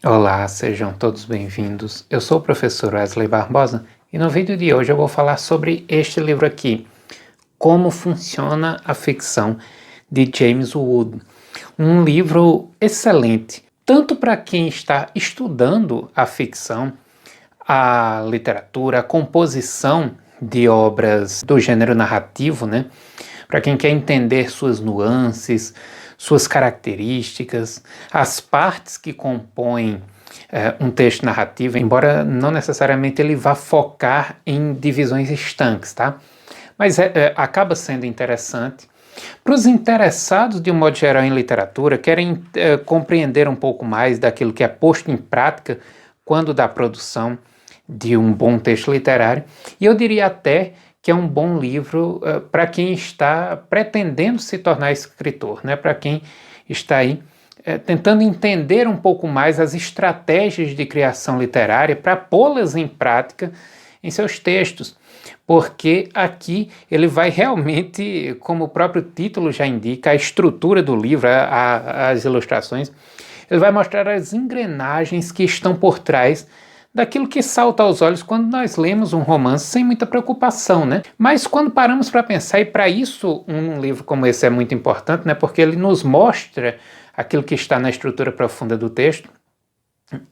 Olá, sejam todos bem-vindos. Eu sou o professor Wesley Barbosa e no vídeo de hoje eu vou falar sobre este livro aqui, Como Funciona a Ficção, de James Wood. Um livro excelente, tanto para quem está estudando a ficção, a literatura, a composição de obras do gênero narrativo, né? Para quem quer entender suas nuances, suas características, as partes que compõem um texto narrativo, embora não necessariamente ele vá focar em divisões estanques, tá? Mas acaba sendo interessante. Para os interessados, de um modo geral, em literatura, querem compreender um pouco mais daquilo que é posto em prática quando da produção de um bom texto literário, e eu diria até que é um bom livro para quem está pretendendo se tornar escritor, né? Para quem está aí tentando entender um pouco mais as estratégias de criação literária para pô-las em prática em seus textos, porque aqui ele vai realmente, como o próprio título já indica, a estrutura do livro, as ilustrações, ele vai mostrar as engrenagens que estão por trás daquilo que salta aos olhos quando nós lemos um romance sem muita preocupação, né? Mas quando paramos para pensar, e para isso um livro como esse é muito importante, né? Porque ele nos mostra aquilo que está na estrutura profunda do texto.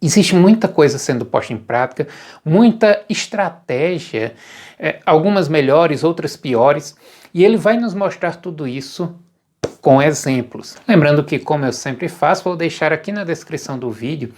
Existe muita coisa sendo posta em prática, muita estratégia, algumas melhores, outras piores, e ele vai nos mostrar tudo isso com exemplos. Lembrando que, como eu sempre faço, vou deixar aqui na descrição do vídeo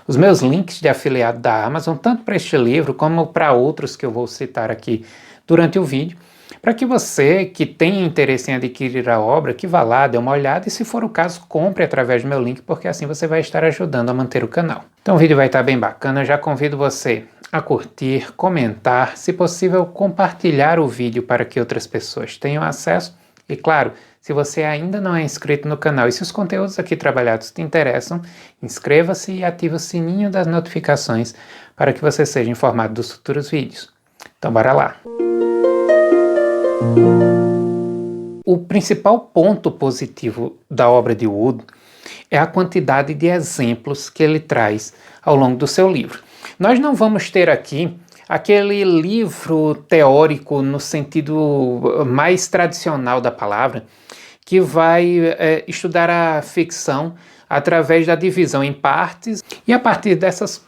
os meus links de afiliado da Amazon, tanto para este livro como para outros que eu vou citar aqui durante o vídeo, para que você que tem interesse em adquirir a obra, que vá lá, dê uma olhada e, se for o caso, compre através do meu link, porque assim você vai estar ajudando a manter o canal. Então o vídeo vai estar bem bacana, eu já convido você a curtir, comentar, se possível compartilhar o vídeo para que outras pessoas tenham acesso e, claro, se você ainda não é inscrito no canal e se os conteúdos aqui trabalhados te interessam, inscreva-se e ative o sininho das notificações para que você seja informado dos futuros vídeos. Então bora lá! O principal ponto positivo da obra de Wood é a quantidade de exemplos que ele traz ao longo do seu livro. Nós não vamos ter aqui aquele livro teórico no sentido mais tradicional da palavra, que vai estudar a ficção através da divisão em partes, e a partir dessas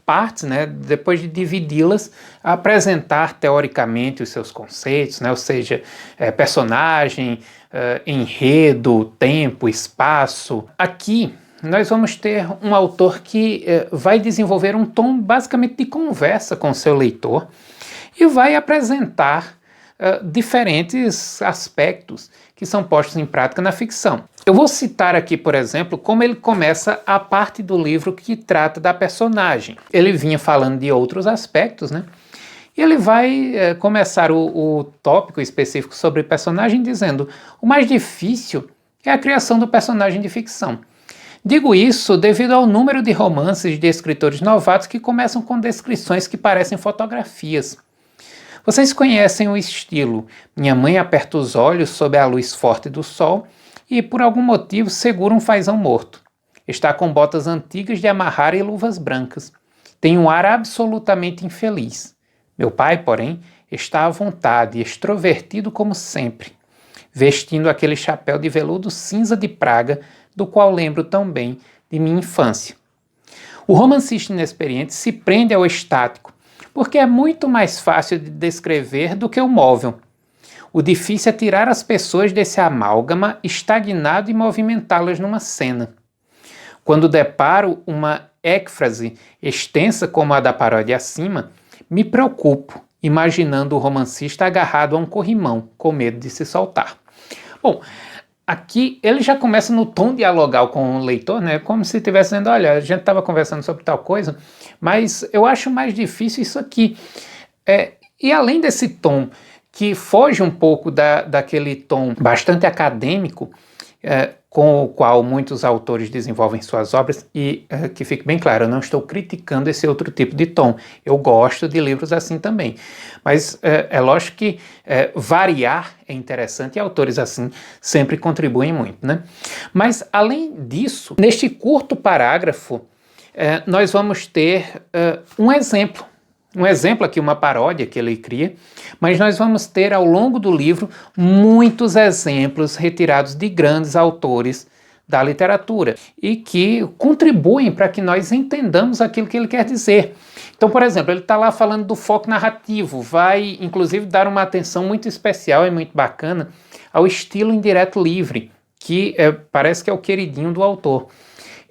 partes, né, depois de dividi-las, apresentar teoricamente os seus conceitos, né, ou seja, personagem, enredo, tempo, espaço. Aqui nós vamos ter um autor que vai desenvolver um tom basicamente de conversa com seu leitor e vai apresentar diferentes aspectos que são postos em prática na ficção. Eu vou citar aqui, por exemplo, como ele começa a parte do livro que trata da personagem. Ele vinha falando de outros aspectos, né? E ele vai começar o tópico específico sobre personagem dizendo: o mais difícil é a criação do personagem de ficção. Digo isso devido ao número de romances de escritores novatos que começam com descrições que parecem fotografias. Vocês conhecem o estilo: minha mãe aperta os olhos sob a luz forte do sol e, por algum motivo, segura um fazão morto. Está com botas antigas de amarrar e luvas brancas. Tem um ar absolutamente infeliz. Meu pai, porém, está à vontade, extrovertido como sempre, vestindo aquele chapéu de veludo cinza de Praga, do qual lembro tão bem de minha infância. O romancista inexperiente se prende ao estático, porque é muito mais fácil de descrever do que o móvel. O difícil é tirar as pessoas desse amálgama estagnado e movimentá-las numa cena. Quando deparo uma écfrase extensa como a da paródia acima, me preocupo, imaginando o romancista agarrado a um corrimão, com medo de se soltar. Bom, aqui ele já começa no tom dialogal com o leitor, né? Como se estivesse dizendo: olha, a gente estava conversando sobre tal coisa, mas eu acho mais difícil isso aqui. E além desse tom que foge um pouco daquele tom bastante acadêmico, com o qual muitos autores desenvolvem suas obras, e que fique bem claro, eu não estou criticando esse outro tipo de tom, eu gosto de livros assim também, mas é lógico que variar é interessante e autores assim sempre contribuem muito, né? Mas além disso, neste curto parágrafo, nós vamos ter um exemplo aqui, uma paródia que ele cria, mas nós vamos ter ao longo do livro muitos exemplos retirados de grandes autores da literatura e que contribuem para que nós entendamos aquilo que ele quer dizer. Então, por exemplo, ele está lá falando do foco narrativo, vai inclusive dar uma atenção muito especial e muito bacana ao estilo indireto livre, que parece que é o queridinho do autor.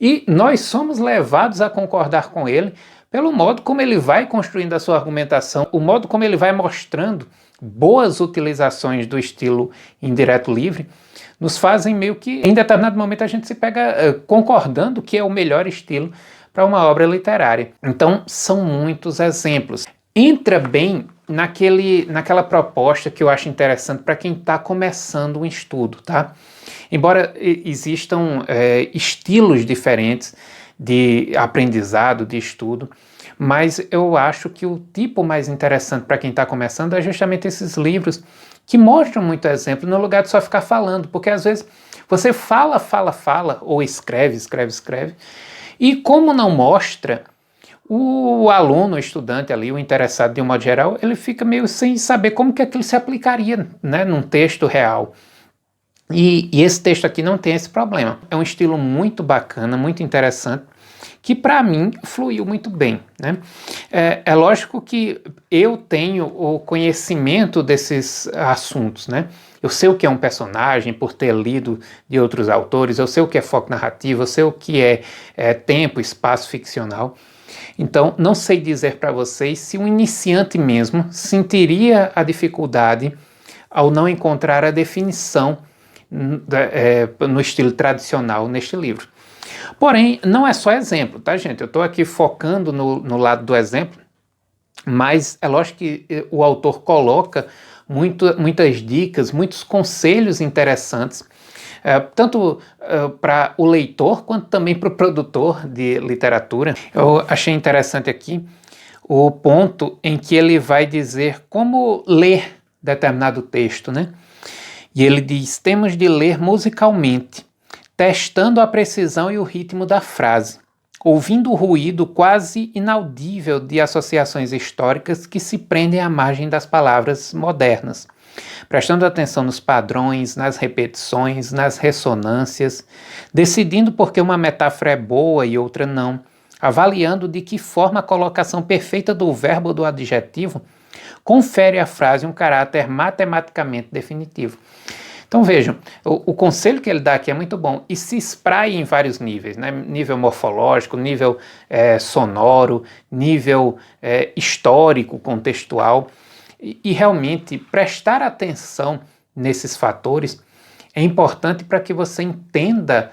E nós somos levados a concordar com ele pelo modo como ele vai construindo a sua argumentação, o modo como ele vai mostrando boas utilizações do estilo indireto livre, nos fazem meio que, em determinado momento, a gente se pega concordando que é o melhor estilo para uma obra literária. Então, são muitos exemplos. Entra bem naquela proposta que eu acho interessante para quem está começando um estudo, tá? Embora existam estilos diferentes de aprendizado, de estudo, mas eu acho que o tipo mais interessante para quem está começando é justamente esses livros que mostram muito exemplo, no lugar de só ficar falando, porque às vezes você fala, ou escreve, e como não mostra, o aluno, o estudante ali, o interessado de um modo geral, ele fica meio sem saber como que aquilo se aplicaria, né, num texto real. E esse texto aqui não tem esse problema. É um estilo muito bacana, muito interessante, que para mim fluiu muito bem, né? É lógico que eu tenho o conhecimento desses assuntos, né? Eu sei o que é um personagem por ter lido de outros autores, eu sei o que é foco narrativo, eu sei o que é tempo, espaço ficcional. Então, não sei dizer para vocês se um iniciante mesmo sentiria a dificuldade ao não encontrar a definição no estilo tradicional neste livro. Porém, não é só exemplo, tá, gente? Eu estou aqui focando no lado do exemplo, mas é lógico que o autor coloca muitas dicas, muitos conselhos interessantes, tanto para o leitor quanto também para o produtor de literatura. Eu achei interessante aqui o ponto em que ele vai dizer como ler determinado texto, né? E ele diz: temos de ler musicalmente, testando a precisão e o ritmo da frase, ouvindo o ruído quase inaudível de associações históricas que se prendem à margem das palavras modernas, prestando atenção nos padrões, nas repetições, nas ressonâncias, decidindo por que uma metáfora é boa e outra não, avaliando de que forma a colocação perfeita do verbo ou do adjetivo confere à frase um caráter matematicamente definitivo. Então vejam, o conselho que ele dá aqui é muito bom e se espraia em vários níveis, né? Nível morfológico, nível sonoro, nível histórico, contextual, e realmente prestar atenção nesses fatores é importante para que você entenda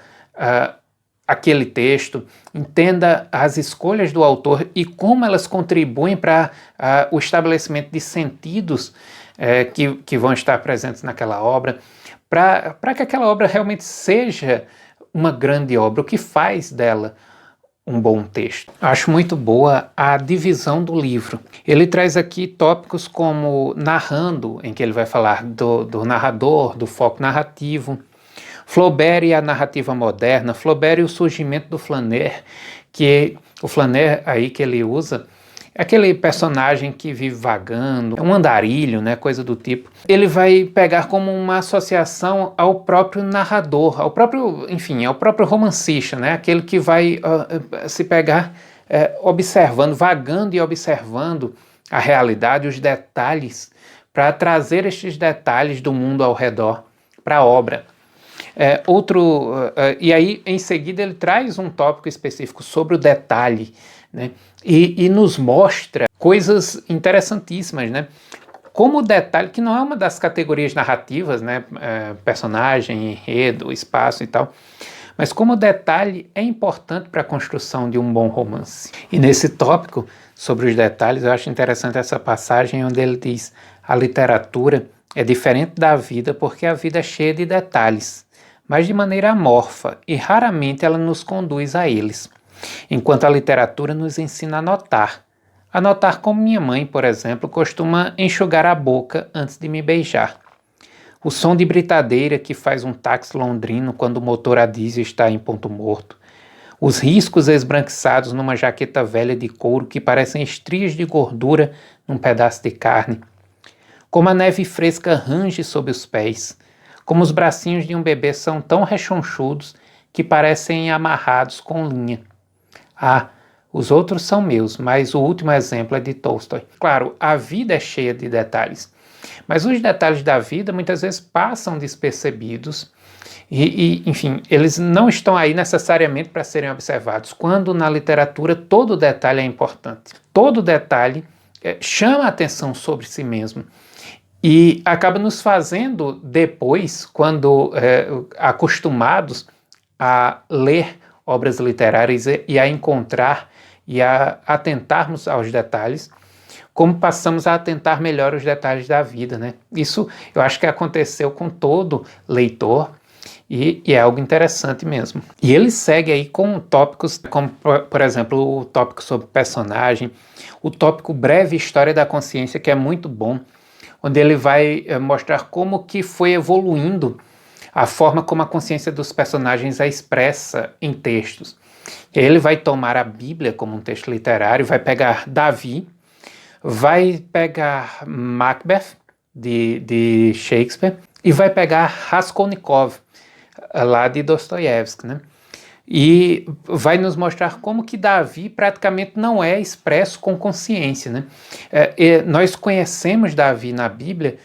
aquele texto, entenda as escolhas do autor e como elas contribuem para o estabelecimento de sentidos que vão estar presentes naquela obra, para que aquela obra realmente seja uma grande obra, o que faz dela um bom texto. Acho muito boa a divisão do livro. Ele traz aqui tópicos como narrando, em que ele vai falar do narrador, do foco narrativo, Flaubert e a narrativa moderna, Flaubert e o surgimento do Flaner, que o Flaner aí que ele usa é aquele personagem que vive vagando, um andarilho, né, coisa do tipo. Ele vai pegar como uma associação ao próprio narrador, ao próprio romancista, né, aquele que vai se pegar observando, vagando e observando a realidade, os detalhes, para trazer estes detalhes do mundo ao redor para a obra. E aí, em seguida, ele traz um tópico específico sobre o detalhe, né? E nos mostra coisas interessantíssimas, né? Como o detalhe, que não é uma das categorias narrativas, né? Personagem, enredo, espaço e tal, mas como o detalhe é importante para a construção de um bom romance. E nesse tópico sobre os detalhes, eu acho interessante essa passagem onde ele diz: a literatura é diferente da vida porque a vida é cheia de detalhes, mas de maneira amorfa, e raramente ela nos conduz a eles, enquanto a literatura nos ensina a notar como minha mãe, por exemplo, costuma enxugar a boca antes de me beijar, o som de britadeira que faz um táxi londrino quando o motor a diesel está em ponto morto, os riscos esbranquiçados numa jaqueta velha de couro que parecem estrias de gordura num pedaço de carne. Como a neve fresca range sob os pés, como os bracinhos de um bebê são tão rechonchudos que parecem amarrados com linha. Ah, os outros são meus, mas o último exemplo é de Tolstói. Claro, a vida é cheia de detalhes, mas os detalhes da vida muitas vezes passam despercebidos enfim, eles não estão aí necessariamente para serem observados, quando na literatura todo detalhe é importante. Todo detalhe chama a atenção sobre si mesmo e acaba nos fazendo depois, quando acostumados a ler obras literárias e a encontrar e a atentarmos aos detalhes, como passamos a atentar melhor os detalhes da vida, né? Isso eu acho que aconteceu com todo leitor e é algo interessante mesmo. E ele segue aí com tópicos como, por exemplo, o tópico sobre personagem, o tópico breve história da consciência, que é muito bom, onde ele vai mostrar como que foi evoluindo a forma como a consciência dos personagens é expressa em textos. E aí ele vai tomar a Bíblia como um texto literário, vai pegar Davi, vai pegar Macbeth, de Shakespeare, e vai pegar Raskolnikov, lá de Dostoiévski, né? E vai nos mostrar como que Davi praticamente não é expresso com consciência, né? Nós conhecemos Davi na Bíblia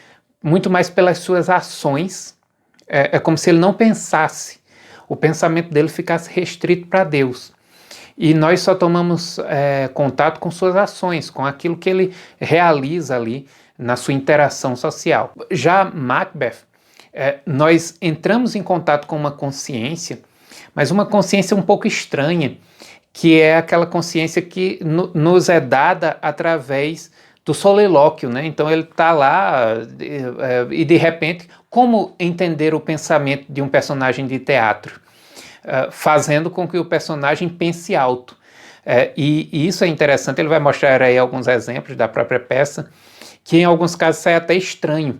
muito mais pelas suas ações, é como se ele não pensasse, o pensamento dele ficasse restrito para Deus. E nós só tomamos contato com suas ações, com aquilo que ele realiza ali na sua interação social. Já Macbeth, nós entramos em contato com uma consciência, mas uma consciência um pouco estranha, que é aquela consciência que nos é dada através do solilóquio, né? Então ele está lá e de repente, como entender o pensamento de um personagem de teatro? Fazendo com que o personagem pense alto. E isso é interessante, ele vai mostrar aí alguns exemplos da própria peça, que em alguns casos sai até estranho,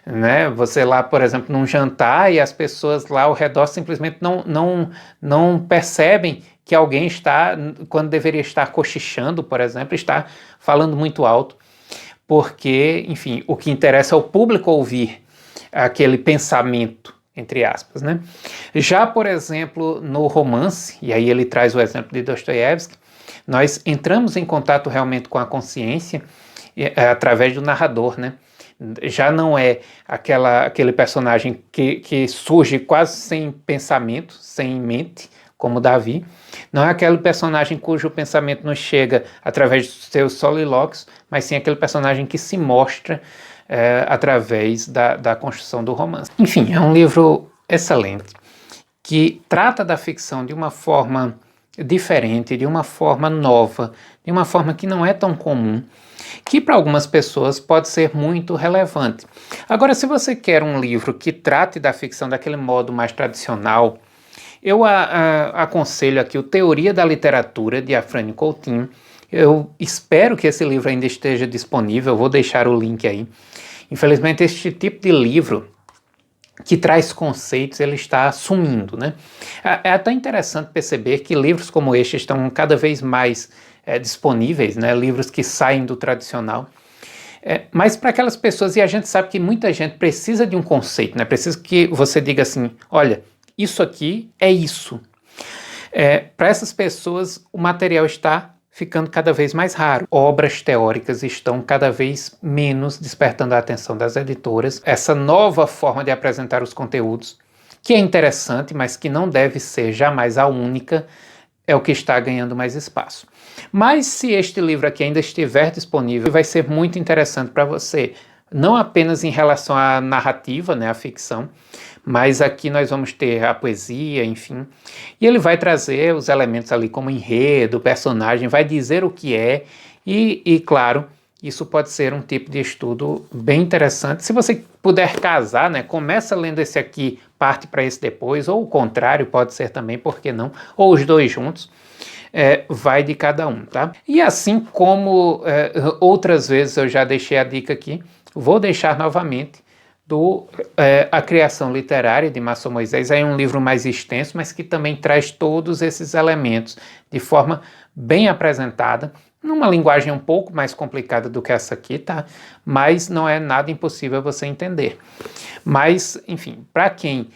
né? Você lá, por exemplo, num jantar e as pessoas lá ao redor simplesmente não percebem que alguém está, quando deveria estar cochichando, por exemplo, está falando muito alto, porque, enfim, o que interessa é o público ouvir aquele pensamento, entre aspas, né? Já, por exemplo, no romance, e aí ele traz o exemplo de Dostoiévski, nós entramos em contato realmente com a consciência através do narrador, né? Já não é aquele personagem que surge quase sem pensamento, sem mente, como Davi. Não é aquele personagem cujo pensamento nos chega através dos seus solilóquios, mas sim aquele personagem que se mostra através da construção do romance. Enfim, é um livro excelente, que trata da ficção de uma forma diferente, de uma forma nova, de uma forma que não é tão comum, que para algumas pessoas pode ser muito relevante. Agora, se você quer um livro que trate da ficção daquele modo mais tradicional, eu aconselho aqui o Teoria da Literatura, de Afrânio Coutinho. Eu espero que esse livro ainda esteja disponível, eu vou deixar o link aí. Infelizmente, este tipo de livro que traz conceitos, ele está sumindo, né? É até interessante perceber que livros como este estão cada vez mais disponíveis, né? Livros que saem do tradicional. Mas para aquelas pessoas, e a gente sabe que muita gente precisa de um conceito, né? Precisa que você diga assim, olha, isso aqui é isso. Para essas pessoas, o material está ficando cada vez mais raro. Obras teóricas estão cada vez menos despertando a atenção das editoras. Essa nova forma de apresentar os conteúdos, que é interessante, mas que não deve ser jamais a única, é o que está ganhando mais espaço. Mas se este livro aqui ainda estiver disponível, vai ser muito interessante para você, não apenas em relação à narrativa, né, à ficção, mas aqui nós vamos ter a poesia, enfim, e ele vai trazer os elementos ali como enredo, personagem, vai dizer o que é, e claro, isso pode ser um tipo de estudo bem interessante. Se você puder casar, né, começa lendo esse aqui, parte para esse depois, ou o contrário, pode ser também, por que não, ou os dois juntos, vai de cada um, tá? E assim como outras vezes eu já deixei a dica aqui, vou deixar novamente A Criação Literária, de Márcio Moisés. É um livro mais extenso, mas que também traz todos esses elementos de forma bem apresentada, numa linguagem um pouco mais complicada do que essa aqui, tá? Mas não é nada impossível você entender. Mas, enfim, para quem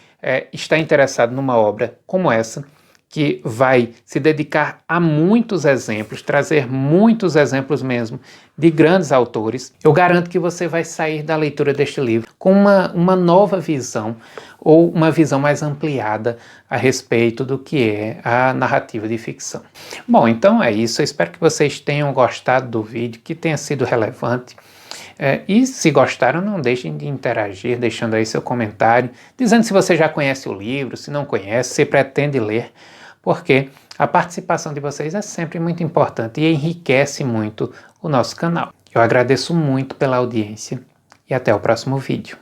está interessado numa obra como essa, que vai se dedicar a muitos exemplos, trazer muitos exemplos mesmo de grandes autores, eu garanto que você vai sair da leitura deste livro com uma nova visão, ou uma visão mais ampliada a respeito do que é a narrativa de ficção. Bom, então é isso. Eu espero que vocês tenham gostado do vídeo, que tenha sido relevante. E se gostaram, não deixem de interagir, deixando aí seu comentário, dizendo se você já conhece o livro, se não conhece, se pretende ler, porque a participação de vocês é sempre muito importante e enriquece muito o nosso canal. Eu agradeço muito pela audiência e até o próximo vídeo.